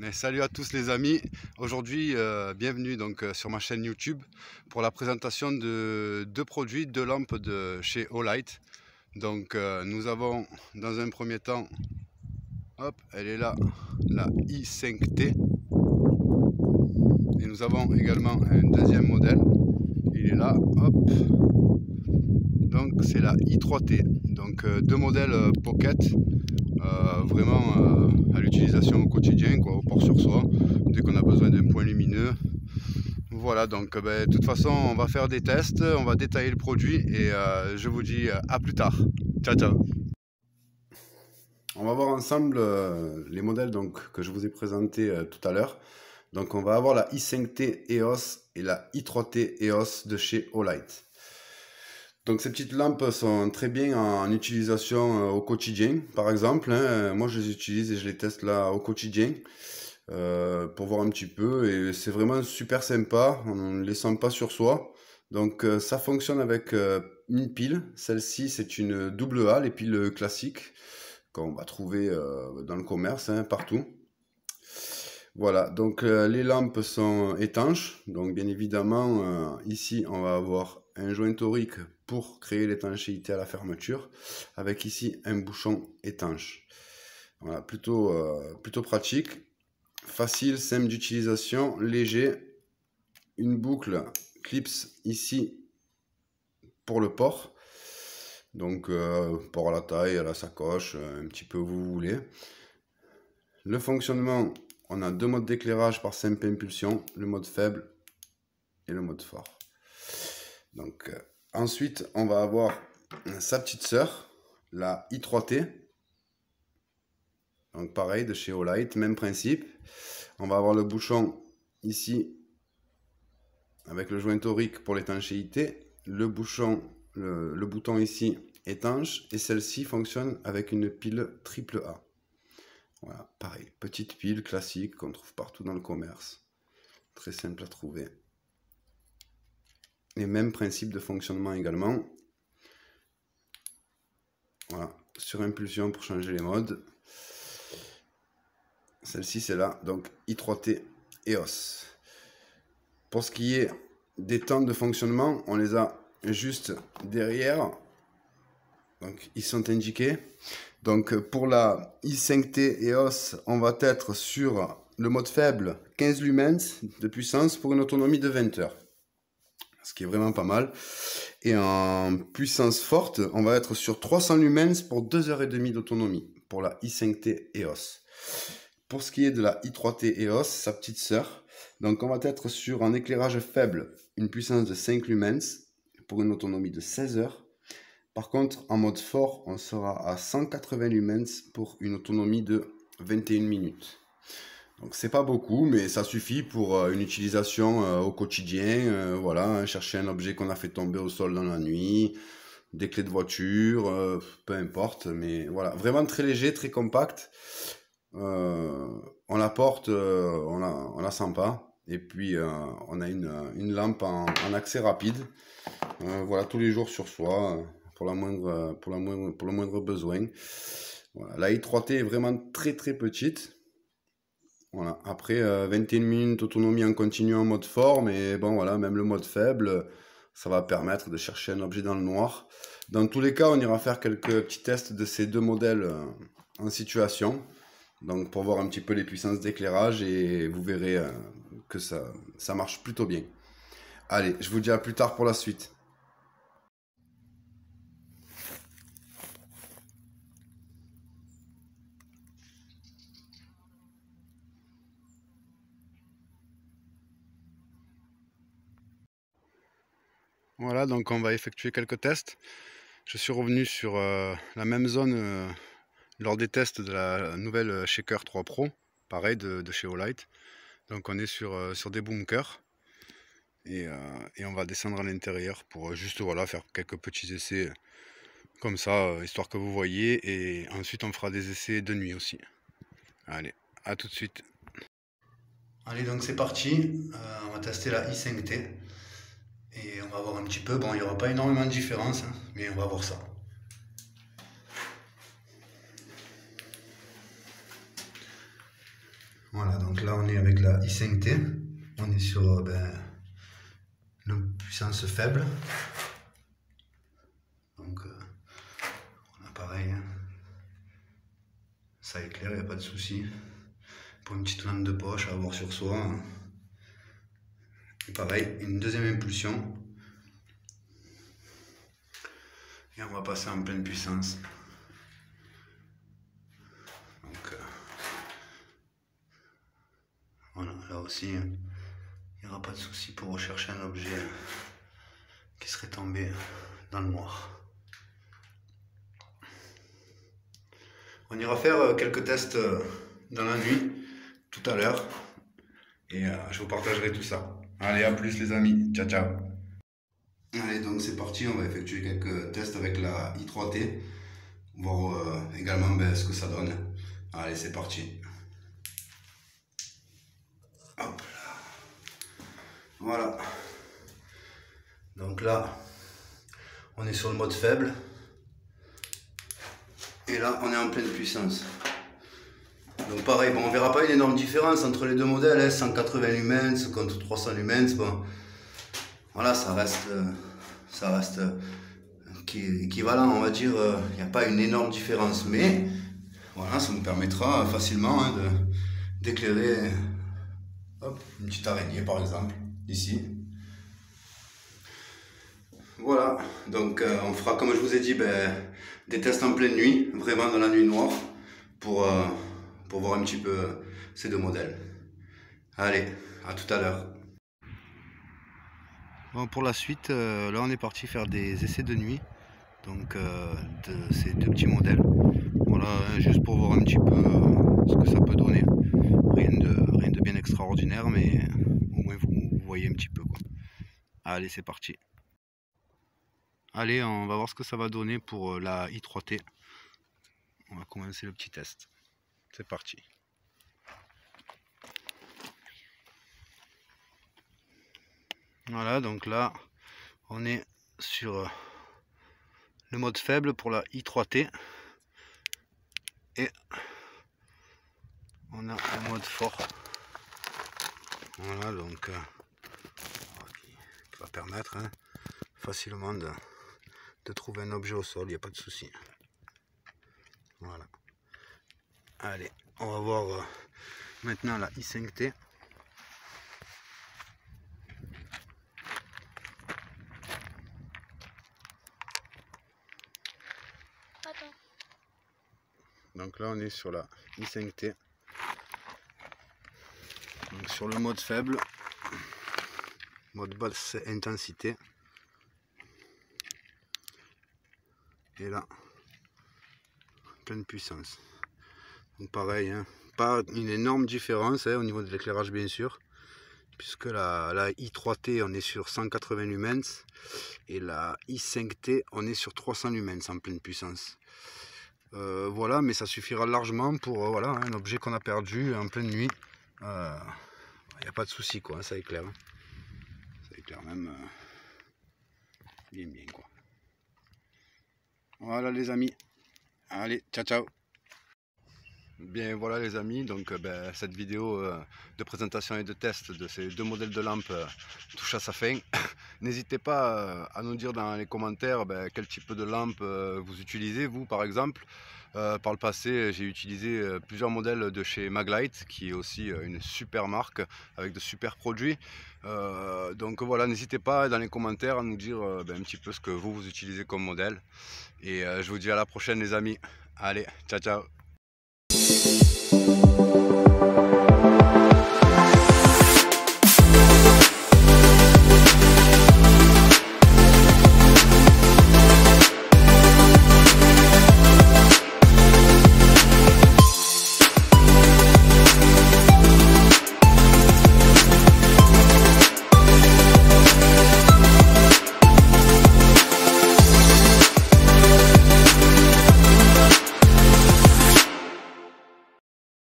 Et salut à tous les amis. Aujourd'hui, bienvenue sur ma chaîne YouTube pour la présentation de deux produits, deux lampes de chez Olight. Nous avons dans un premier temps, hop, elle est là, la i5T. Et nous avons également un deuxième modèle. Il est là, hop. Donc c'est la i3T. Deux modèles pocket. Vraiment à l'utilisation au quotidien, quoi, au port sur soi, dès qu'on a besoin d'un point lumineux. Voilà, de toute façon, on va faire des tests, on va détailler le produit et je vous dis à plus tard. Ciao, ciao. On va voir ensemble les modèles que je vous ai présentés tout à l'heure. Donc, on va avoir la i5T EOS et la i3T EOS de chez Olight. Donc ces petites lampes sont très bien en utilisation au quotidien, par exemple. Moi je les utilise et je les teste là au quotidien pour voir un petit peu. Et c'est vraiment super sympa, on ne les sent pas sur soi. Donc ça fonctionne avec une pile. Celle-ci c'est une double A, les piles classiques qu'on va trouver dans le commerce, partout. Voilà, donc les lampes sont étanches. Donc bien évidemment, ici on va avoir un joint torique pour créer l'étanchéité à la fermeture, avec ici un bouchon étanche. Voilà, plutôt pratique, facile, simple d'utilisation, léger. Une boucle clips ici pour le port. Donc port à la taille, à la sacoche, un petit peu où vous voulez. Le fonctionnement, on a deux modes d'éclairage par simple impulsion, le mode faible et le mode fort. Donc ensuite, on va avoir sa petite sœur, la i3T. Donc pareil, de chez Olight, même principe. On va avoir le bouchon ici avec le joint torique pour l'étanchéité. Le bouchon, le bouton ici étanche. Et celle-ci fonctionne avec une pile triple A. Voilà, pareil, petite pile classique qu'on trouve partout dans le commerce. Très simple à trouver. Et même principe de fonctionnement également. Voilà, sur impulsion pour changer les modes. Celle-ci c'est là, donc i3T EOS. Pour ce qui est des temps de fonctionnement, on les a juste derrière. Donc ils sont indiqués. Donc pour la i5T EOS, on va être sur le mode faible, 15 lumens de puissance pour une autonomie de 20 heures. Ce qui est vraiment pas mal. Et en puissance forte, on va être sur 300 lumens pour 2h30 d'autonomie pour la i5T EOS. Pour ce qui est de la i3T EOS, sa petite sœur, donc on va être sur un éclairage faible, une puissance de 5 lumens pour une autonomie de 16 heures. Par contre, en mode fort, on sera à 180 lumens pour une autonomie de 21 minutes. Donc c'est pas beaucoup, mais ça suffit pour une utilisation au quotidien. Voilà, chercher un objet qu'on a fait tomber au sol dans la nuit, des clés de voiture, peu importe. Mais voilà, vraiment très léger, très compact. On la porte, on la sent pas. Et puis on a une lampe en accès rapide. Voilà, tous les jours sur soi, pour le moindre besoin. Voilà, la i3T est vraiment très très petite. Voilà. Après 21 minutes d'autonomie en continu en mode fort, mais bon voilà, même le mode faible, ça va permettre de chercher un objet dans le noir. Dans tous les cas, on ira faire quelques petits tests de ces deux modèles en situation, donc pour voir un petit peu les puissances d'éclairage, et vous verrez que ça marche plutôt bien. Allez, je vous dis à plus tard pour la suite. Voilà, donc on va effectuer quelques tests. Je suis revenu sur la même zone lors des tests de la nouvelle Shaker 3 Pro, pareil de chez Olight. Donc on est sur des bunkers et on va descendre à l'intérieur pour juste voilà, faire quelques petits essais comme ça, histoire que vous voyez, et ensuite on fera des essais de nuit aussi. Allez, à tout de suite. Allez, donc c'est parti, on va tester la i5T. Et on va voir un petit peu, bon il n'y aura pas énormément de différence, mais on va voir ça. Voilà, donc là on est avec la i5T, on est sur la puissance faible. Donc on a pareil, hein. Ça éclaire, il n'y a pas de souci. Pour une petite lampe de poche à avoir sur soi. Et pareil, une deuxième impulsion. Et on va passer en pleine puissance. Donc voilà, là aussi, il n'y aura pas de souci pour rechercher un objet qui serait tombé dans le noir. On ira faire quelques tests dans la nuit tout à l'heure et je vous partagerai tout ça. Allez, à plus les amis, ciao ciao. Allez, donc c'est parti, on va effectuer quelques tests avec la i3T, voir également ce que ça donne. Allez, c'est parti. Hop là. Voilà. Donc là, on est sur le mode faible. Et là, on est en pleine puissance. Donc pareil, bon, on verra pas une énorme différence entre les deux modèles, hein, 180 lumens contre 300 lumens. Bon, voilà, ça reste équivalent, on va dire. Il n'y a pas une énorme différence, mais voilà, ça nous permettra facilement hein, d'éclairer une petite araignée par exemple, ici. Voilà, donc on fera comme je vous ai dit des tests en pleine nuit, vraiment dans la nuit noire, pour voir un petit peu ces deux modèles. Allez, à tout à l'heure. Bon, pour la suite, là on est parti faire des essais de nuit, donc de ces deux petits modèles. Voilà, juste pour voir un petit peu ce que ça peut donner. Rien de bien extraordinaire, mais au moins vous voyez un petit peu quoi. Allez, c'est parti. Allez, on va voir ce que ça va donner pour la i3T. On va commencer le petit test. C'est parti. Voilà, donc là, on est sur le mode faible pour la i3T. Et on a un mode fort. Voilà, donc qui va permettre hein, facilement de trouver un objet au sol, il n'y a pas de souci. Voilà. Allez, on va voir maintenant la i5T. Donc là on est sur la i5T. Donc sur le mode faible, mode basse intensité. Et là, pleine puissance. Donc pareil, hein, pas une énorme différence hein, au niveau de l'éclairage bien sûr, puisque la i3T on est sur 180 lumens et la i5T on est sur 300 lumens en pleine puissance. Voilà, mais ça suffira largement pour voilà, un objet qu'on a perdu en pleine nuit. Il n'y a pas de souci quoi, ça éclaire. Hein. Ça éclaire même bien quoi. Voilà les amis. Allez, ciao ciao. Bien voilà les amis, donc cette vidéo de présentation et de test de ces deux modèles de lampes touche à sa fin. N'hésitez pas à nous dire dans les commentaires quel type de lampe vous utilisez vous par exemple. Par le passé j'ai utilisé plusieurs modèles de chez Maglite qui est aussi une super marque avec de super produits. Donc voilà, n'hésitez pas dans les commentaires à nous dire un petit peu ce que vous utilisez comme modèle. Et je vous dis à la prochaine les amis. Allez, ciao ciao.